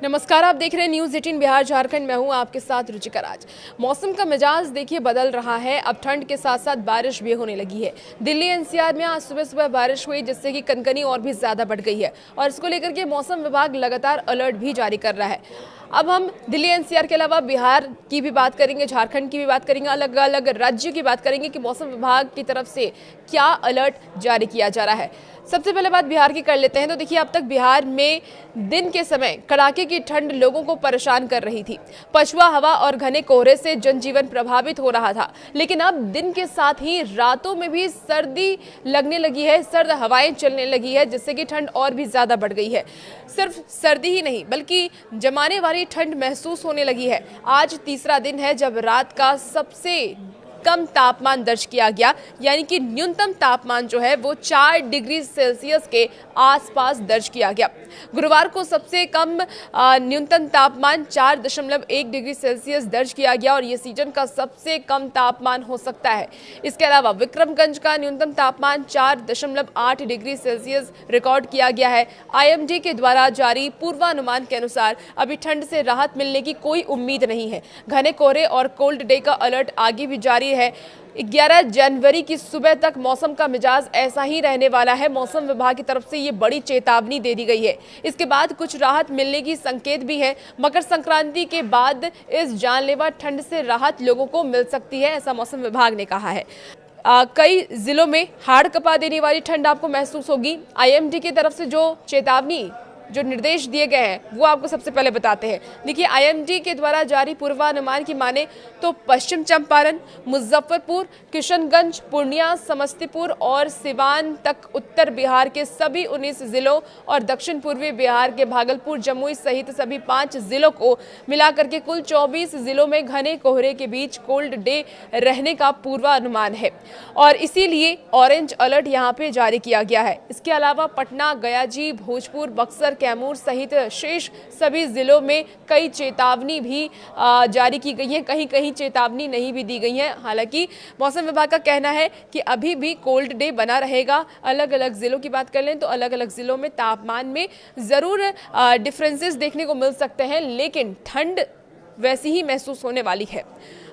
नमस्कार, आप देख रहे हैं न्यूज़ 18 बिहार झारखंड। मैं हूं आपके साथ रुचिका राज। मौसम का मिजाज देखिए बदल रहा है। अब ठंड के साथ साथ बारिश भी होने लगी है। दिल्ली एनसीआर में आज सुबह सुबह बारिश हुई, जिससे कि कनकनी और भी ज्यादा बढ़ गई है और इसको लेकर के मौसम विभाग लगातार अलर्ट भी जारी कर रहा है। अब हम दिल्ली एनसीआर के अलावा बिहार की भी बात करेंगे, झारखंड की भी बात करेंगे, अलग अलग राज्यों की बात करेंगे कि मौसम विभाग की तरफ से क्या अलर्ट जारी किया जा रहा है। सबसे पहले बात बिहार की कर लेते हैं। तो देखिए, अब तक बिहार में दिन के समय कड़ाके की ठंड लोगों को परेशान कर रही थी। पछुआ हवा और घने कोहरे से जनजीवन प्रभावित हो रहा था, लेकिन अब दिन के साथ ही रातों में भी सर्दी लगने लगी है, सर्द हवाएं चलने लगी है, जिससे कि ठंड और भी ज्यादा बढ़ गई है। सिर्फ सर्दी ही नहीं बल्कि जमाने वाली ठंड महसूस होने लगी है। आज तीसरा दिन है जब रात का सबसे कम तापमान दर्ज किया गया, यानी कि न्यूनतम तापमान जो है वो 4 डिग्री सेल्सियस के आसपास दर्ज किया गया। गुरुवार को सबसे कम न्यूनतम तापमान 4.1 डिग्री सेल्सियस दर्ज किया गया और ये सीजन का सबसे कम तापमान हो सकता है। इसके अलावा विक्रमगंज का न्यूनतम तापमान 4.8 डिग्री सेल्सियस रिकॉर्ड किया गया है। आईएमडी के द्वारा जारी पूर्वानुमान के अनुसार अभी ठंड से राहत मिलने की कोई उम्मीद नहीं है। घने कोहरे और कोल्ड डे का अलर्ट आगे भी जारी है। 11 जनवरी की सुबह तक मौसम का मिजाज ऐसा ही रहने वाला है। मौसम विभाग की तरफ से ये बड़ी चेतावनी दे दी गई है। इसके बाद कुछ राहत मिलने की संकेत भी है। मकर संक्रांति के बाद इस जानलेवा ठंड से राहत लोगों को मिल सकती है, ऐसा मौसम विभाग ने कहा है। कई जिलों में हाड़ कपा देने वाली ठंड आपको महसूस होगी। आईएमडी की तरफ से जो चेतावनी, जो निर्देश दिए गए हैं वो आपको सबसे पहले बताते हैं। देखिए, आईएमडी के द्वारा जारी पूर्वानुमान की माने तो पश्चिम चंपारण, मुजफ्फरपुर, किशनगंज, पूर्णिया, समस्तीपुर और सिवान तक उत्तर बिहार के सभी 19 जिलों और दक्षिण पूर्वी बिहार के भागलपुर, जमुई सहित सभी 5 जिलों को मिलाकर के कुल 24 जिलों में घने कोहरे के बीच कोल्ड डे रहने का पूर्वानुमान है और इसीलिए ऑरेंज अलर्ट यहाँ पे जारी किया गया है। इसके अलावा पटना, गयाजी, भोजपुर, बक्सर, कैमूर सहित शेष सभी जिलों में कई चेतावनी भी जारी की गई है। कहीं कहीं चेतावनी नहीं भी दी गई है। हालांकि मौसम विभाग का कहना है कि अभी भी कोल्ड डे बना रहेगा। अलग अलग जिलों की बात कर लें तो अलग अलग जिलों में तापमान में जरूर डिफरेंसेस देखने को मिल सकते हैं, लेकिन ठंड वैसी ही महसूस होने वाली है।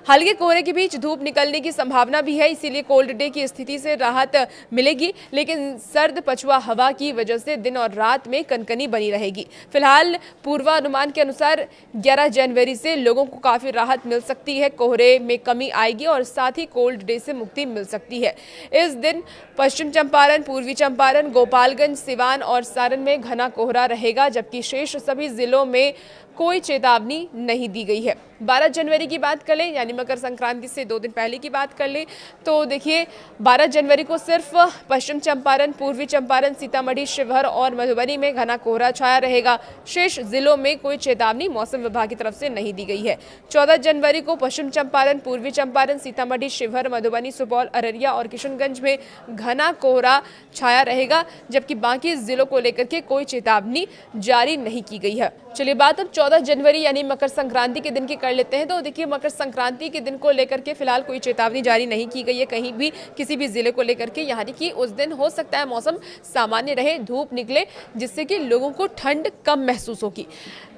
हल्के कोहरे के बीच धूप निकलने की संभावना भी है, इसीलिए कोल्ड डे की स्थिति से राहत मिलेगी, लेकिन सर्द पछुआ हवा की वजह से दिन और रात में कनकनी बनी रहेगी। फिलहाल पूर्वानुमान के अनुसार 11 जनवरी से लोगों को काफी राहत मिल सकती है। कोहरे में कमी आएगी और साथ ही कोल्ड डे से मुक्ति मिल सकती है। इस दिन पश्चिम चंपारण, पूर्वी चंपारण, गोपालगंज, सिवान और सारण में घना कोहरा रहेगा, जबकि शेष सभी जिलों में कोई चेतावनी नहीं दी गई है। 12 जनवरी की बात कर लें, यानी मकर संक्रांति से 2 दिन पहले की बात कर लें, तो देखिए 12 जनवरी को सिर्फ पश्चिम चंपारण, पूर्वी चंपारण, सीतामढ़ी, शिवहर और मधुबनी में घना कोहरा छाया रहेगा। शेष जिलों में कोई चेतावनी मौसम विभाग की तरफ से नहीं दी गई है। 14 जनवरी को पश्चिम चंपारण, पूर्वी चंपारण, सीतामढ़ी, शिवहर, मधुबनी, सुपौल, अररिया और किशनगंज में घना कोहरा छाया रहेगा, जबकि बाकी जिलों को लेकर के कोई चेतावनी जारी नहीं की गई है। चलिए बात अब 14 जनवरी यानी मकर संक्रांति के दिन की कर लेते हैं। तो देखिए, मकर संक्रांति के दिन को लेकर के फिलहाल कोई चेतावनी जारी नहीं की गई है कहीं भी, किसी भी जिले को लेकर के। यानी कि उस दिन हो सकता है मौसम सामान्य रहे, धूप निकले, जिससे कि लोगों को ठंड कम महसूस होगी।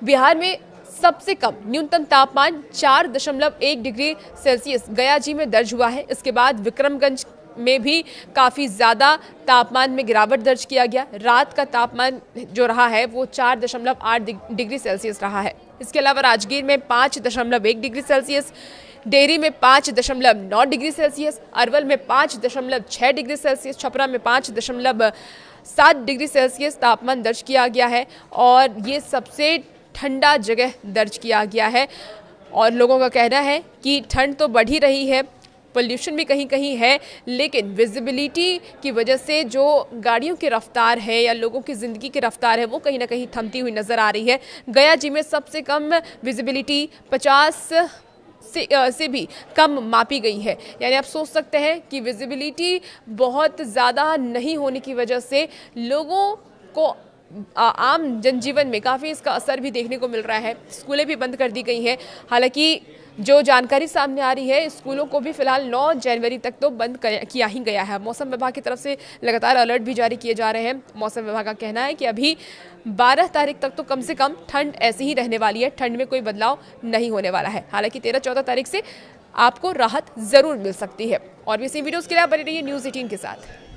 बिहार में सबसे कम न्यूनतम तापमान 4.1 डिग्री सेल्सियस गयाजी में दर्ज हुआ है। इसके बाद विक्रमगंज में भी काफ़ी ज़्यादा तापमान में गिरावट दर्ज किया गया। रात का तापमान जो रहा है वो 4.8 डिग्री सेल्सियस रहा है। इसके अलावा राजगीर में 5.1 डिग्री सेल्सियस, डेहरी में 5.9 डिग्री सेल्सियस, अरवल में 5.6 डिग्री सेल्सियस, छपरा में 5.7 डिग्री सेल्सियस तापमान दर्ज किया गया है और ये सबसे ठंडा जगह दर्ज किया गया है। और लोगों का कहना है कि ठंड तो बढ़ ही रही है, पोल्यूशन भी कहीं कहीं है, लेकिन विजिबिलिटी की वजह से जो गाड़ियों की रफ्तार है या लोगों की ज़िंदगी की रफ्तार है वो कहीं ना कहीं थमती हुई नज़र आ रही है। गया जी में सबसे कम विजिबिलिटी 50 से भी कम मापी गई है। यानी आप सोच सकते हैं कि विजिबिलिटी बहुत ज़्यादा नहीं होने की वजह से लोगों को आम जनजीवन में काफ़ी इसका असर भी देखने को मिल रहा है। स्कूलें भी बंद कर दी गई हैं। हालांकि जो जानकारी सामने आ रही है, स्कूलों को भी फिलहाल 9 जनवरी तक तो बंद किया ही गया है। मौसम विभाग की तरफ से लगातार अलर्ट भी जारी किए जा रहे हैं। मौसम विभाग का कहना है कि अभी 12 तारीख तक तो कम से कम ठंड ऐसी ही रहने वाली है, ठंड में कोई बदलाव नहीं होने वाला है। हालांकि 13-14 तारीख से आपको राहत जरूर मिल सकती है। और भी इसी वीडियोस के लिए आप बने रहिए न्यूज़ 18 के साथ।